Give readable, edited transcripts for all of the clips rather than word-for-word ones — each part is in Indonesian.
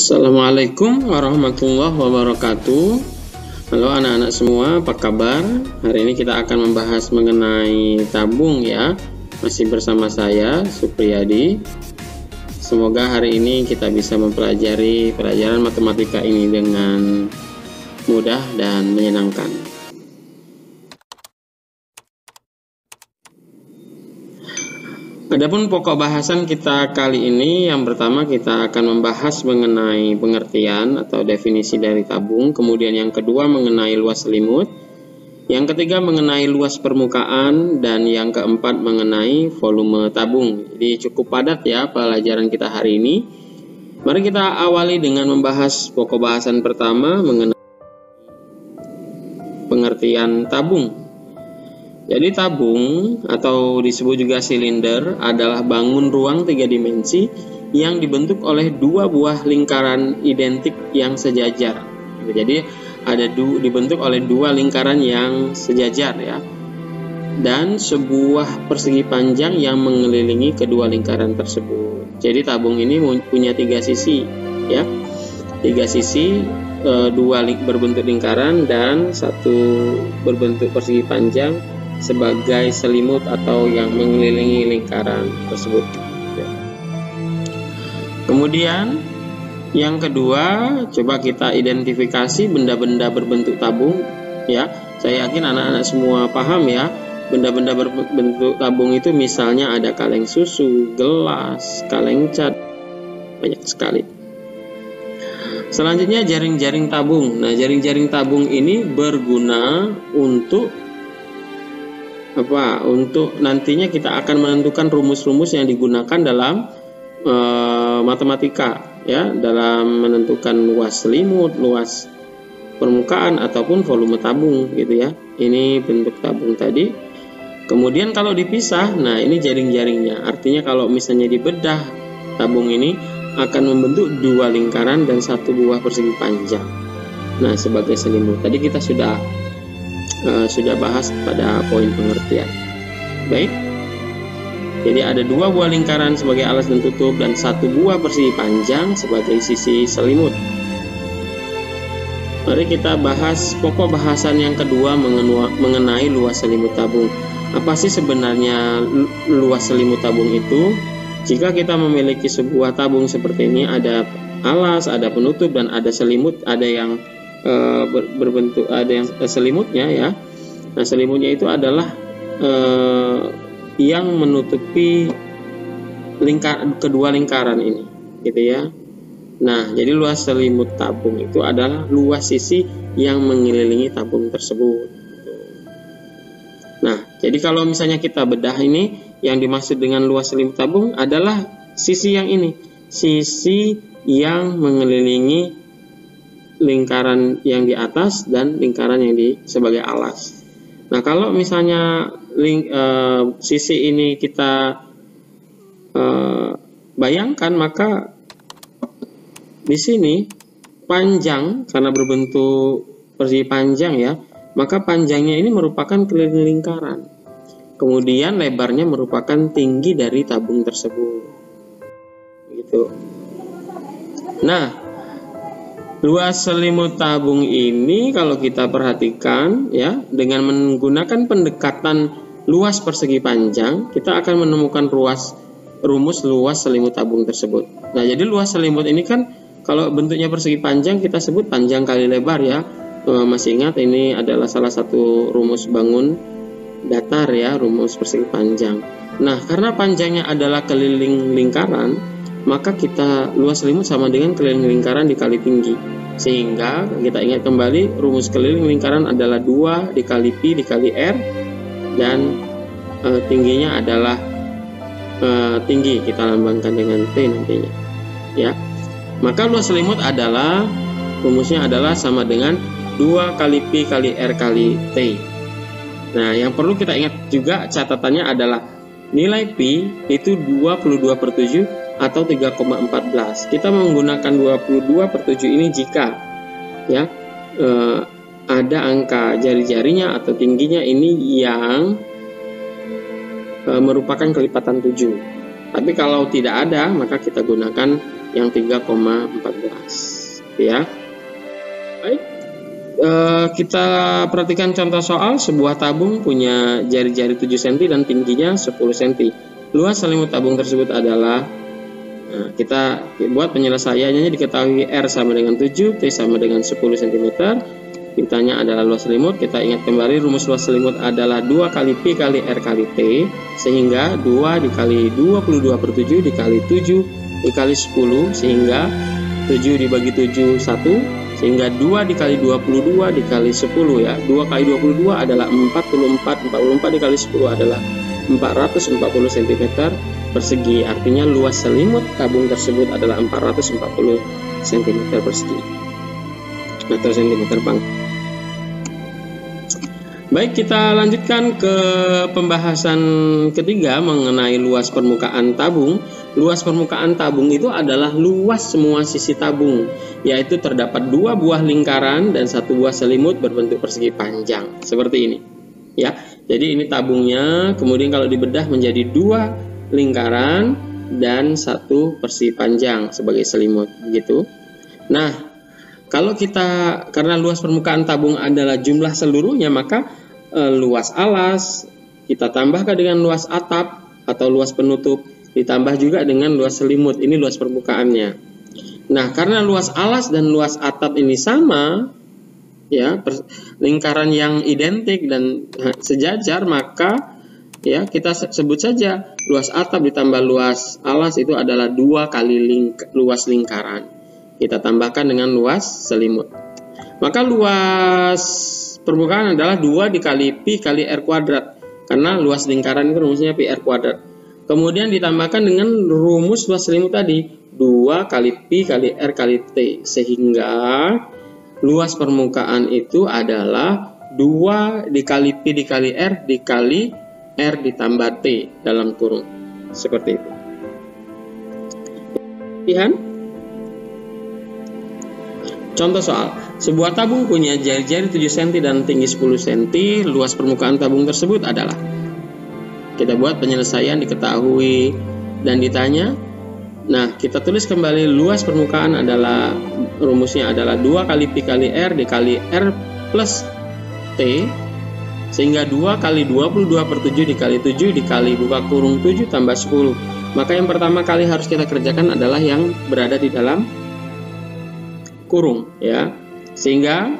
Assalamualaikum warahmatullahi wabarakatuh. Halo anak-anak semua, apa kabar? Hari ini kita akan membahas mengenai tabung ya. Masih bersama saya, Supriyadi. Semoga hari ini kita bisa mempelajari pelajaran matematika ini dengan mudah dan menyenangkan. Adapun pokok bahasan kita kali ini, yang pertama kita akan membahas mengenai pengertian atau definisi dari tabung, kemudian yang kedua mengenai luas selimut, yang ketiga mengenai luas permukaan, dan yang keempat mengenai volume tabung. Jadi cukup padat ya pelajaran kita hari ini. Mari kita awali dengan membahas pokok bahasan pertama mengenai pengertian tabung. Jadi tabung atau disebut juga silinder adalah bangun ruang 3 dimensi yang dibentuk oleh dua buah lingkaran identik yang sejajar. Jadi dibentuk oleh dua lingkaran yang sejajar ya. Dan sebuah persegi panjang yang mengelilingi kedua lingkaran tersebut. Jadi tabung ini punya 3 sisi ya. 3 sisi, dua berbentuk lingkaran dan satu berbentuk persegi panjang sebagai selimut atau yang mengelilingi lingkaran tersebut. Kemudian yang kedua, coba kita identifikasi benda-benda berbentuk tabung ya. Saya yakin anak-anak semua paham ya. Benda-benda berbentuk tabung itu misalnya ada kaleng susu, gelas, kaleng cat, banyak sekali. Selanjutnya jaring-jaring tabung. Nah, jaring-jaring tabung ini berguna untuk untuk nantinya kita akan menentukan rumus-rumus yang digunakan dalam matematika ya, dalam menentukan luas selimut, luas permukaan ataupun volume tabung gitu ya. Ini bentuk tabung tadi. Kemudian kalau dipisah, nah ini jaring-jaringnya. Artinya kalau misalnya dibedah, tabung ini akan membentuk dua lingkaran dan satu buah persegi panjang. Nah, sebagai selimut. Tadi kita sudah bahas pada poin pengertian. Baik, jadi ada dua buah lingkaran sebagai alas dan tutup dan satu buah persegi panjang sebagai sisi selimut. Mari kita bahas pokok bahasan yang kedua mengenai luas selimut tabung. Apa sih sebenarnya luas selimut tabung itu? Jika kita memiliki sebuah tabung seperti ini, ada alas, ada penutup, dan ada selimut, ada yang berbentuk, ada yang selimutnya ya. Nah, selimutnya itu adalah yang menutupi kedua lingkaran ini gitu ya. Nah, jadi luas selimut tabung itu adalah luas sisi yang mengelilingi tabung tersebut. Nah, jadi kalau misalnya kita bedah ini, yang dimaksud dengan luas selimut tabung adalah sisi yang ini, sisi yang mengelilingi lingkaran yang di atas dan lingkaran yang sebagai alas. Nah, kalau misalnya sisi ini kita bayangkan, maka di sini panjang, karena berbentuk persegi panjang ya, maka panjangnya ini merupakan keliling lingkaran. Kemudian lebarnya merupakan tinggi dari tabung tersebut. Gitu. Nah, luas selimut tabung ini kalau kita perhatikan ya, dengan menggunakan pendekatan luas persegi panjang, kita akan menemukan rumus luas selimut tabung tersebut. Nah, jadi luas selimut ini kan kalau bentuknya persegi panjang kita sebut panjang kali lebar ya. Masih ingat ini adalah salah satu rumus bangun datar ya, rumus persegi panjang. Nah, karena panjangnya adalah keliling lingkaran, maka kita luas selimut sama dengan keliling lingkaran dikali tinggi. Sehingga kita ingat kembali, rumus keliling lingkaran adalah 2 dikali Pi dikali R, dan tingginya adalah tinggi, kita lambangkan dengan T nantinya ya. Maka luas selimut adalah, rumusnya adalah sama dengan 2 kali Pi kali R kali T. Nah, yang perlu kita ingat juga catatannya adalah nilai Pi itu 22/7 atau 3,14. Kita menggunakan 22/7 ini jika ya ada angka jari-jarinya atau tingginya ini yang merupakan kelipatan 7. Tapi kalau tidak ada, maka kita gunakan yang 3,14 ya. Baik, kita perhatikan contoh soal. Sebuah tabung punya jari-jari 7 cm dan tingginya 10 cm. Luas selimut tabung tersebut adalah, kita buat penyelesaiannya. Diketahui R sama dengan 7, T sama dengan 10 cm. Ditanya adalah luas selimut. Kita ingat kembali rumus luas selimut adalah 2 kali Pi kali R kali T, sehingga 2 dikali 22/7 dikali 7 dikali 10, sehingga 7 dibagi 7 1, sehingga 2 dikali 22 dikali 10 ya. 2 kali 22 adalah 44, 44 dikali 10 adalah 440 cm persegi. Artinya luas selimut tabung tersebut adalah 440 cm persegi atau cm pangkat. Baik, kita lanjutkan ke pembahasan ketiga mengenai luas permukaan tabung. Luas permukaan tabung itu adalah luas semua sisi tabung, yaitu terdapat 2 buah lingkaran dan 1 buah selimut berbentuk persegi panjang seperti ini ya. Jadi ini tabungnya, kemudian kalau dibedah menjadi 2 lingkaran dan 1 persegi panjang sebagai selimut gitu. Nah, kalau karena luas permukaan tabung adalah jumlah seluruhnya, maka luas alas kita tambahkan dengan luas atap atau luas penutup, ditambah juga dengan luas selimut. Ini luas permukaannya. Nah, karena luas alas dan luas atap ini sama ya, lingkaran yang identik dan sejajar, maka ya kita sebut saja luas atap ditambah luas alas itu adalah 2 kali luas lingkaran. Kita tambahkan dengan luas selimut. Maka luas permukaan adalah 2 dikali Pi kali R kuadrat. Karena luas lingkaran itu rumusnya Pi R kuadrat. Kemudian ditambahkan dengan rumus luas selimut tadi, 2 kali Pi kali R kali T. Sehingga luas permukaan itu adalah 2 dikali Pi dikali R dikali R ditambah T dalam kurung. Seperti itu. Lihat. Contoh soal, sebuah tabung punya jari-jari 7 cm dan tinggi 10 cm. Luas permukaan tabung tersebut adalah, kita buat penyelesaian, diketahui dan ditanya. Nah, kita tulis kembali luas permukaan adalah, rumusnya adalah 2 kali Pi kali R dikali R plus T, sehingga 2 kali 22/7 dikali 7 dikali buka kurung 7 tambah 10. Maka yang pertama kali harus kita kerjakan adalah yang berada di dalam kurung ya. Sehingga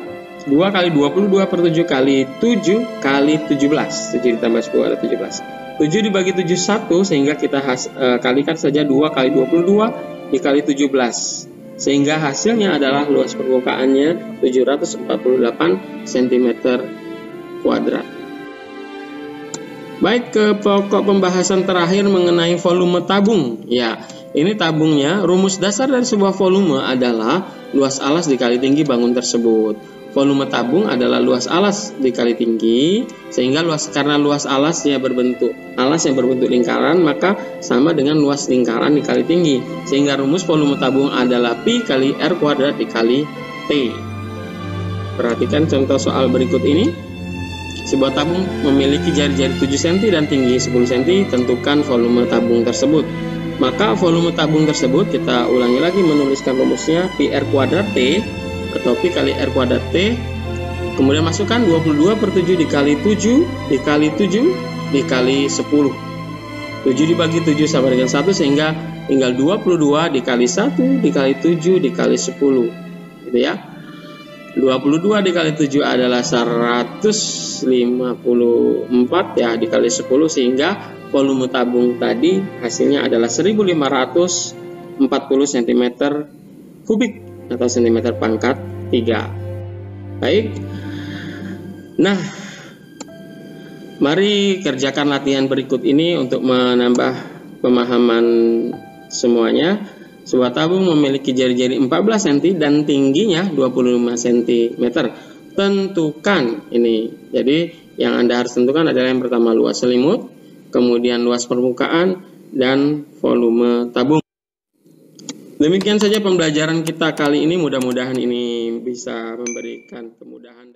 2 kali 22/7 kali 7 kali 17. 7 ditambah 10 ada 17. 7 dibagi 7 1, sehingga kita kalikan saja 2 kali 22 dikali 17. Sehingga hasilnya adalah luas permukaannya 748 cm kuadrat. Baik, ke pokok pembahasan terakhir mengenai volume tabung ya. Ini tabungnya. Rumus dasar dari sebuah volume adalah luas alas dikali tinggi bangun tersebut. Volume tabung adalah luas alas dikali tinggi, sehingga karena luas alas yang berbentuk lingkaran, maka sama dengan luas lingkaran dikali tinggi. Sehingga rumus volume tabung adalah Pi kali R kuadrat dikali T. Perhatikan contoh soal berikut ini. Sebuah tabung memiliki jari-jari 7 cm dan tinggi 10 cm. Tentukan volume tabung tersebut. Maka volume tabung tersebut, kita ulangi lagi menuliskan rumusnya, Pi R kuadrat T atau Pi kali R kuadrat T. Kemudian masukkan 22/7 dikali 7 dikali 7 dikali 10. 7 dibagi 7 sama dengan 1, sehingga tinggal 22 dikali 1 dikali 7 dikali 10 gitu ya. 22 dikali 7 adalah 154 ya, dikali 10, sehingga volume tabung tadi hasilnya adalah 1540 cm kubik atau cm pangkat 3. Baik. Nah, mari kerjakan latihan berikut ini untuk menambah pemahaman semuanya. Sebuah tabung memiliki jari-jari 14 cm dan tingginya 25 cm. Tentukan ini. Jadi yang Anda harus tentukan adalah yang pertama luas selimut, kemudian luas permukaan, dan volume tabung. Demikian saja pembelajaran kita kali ini. Mudah-mudahan ini bisa memberikan kemudahan.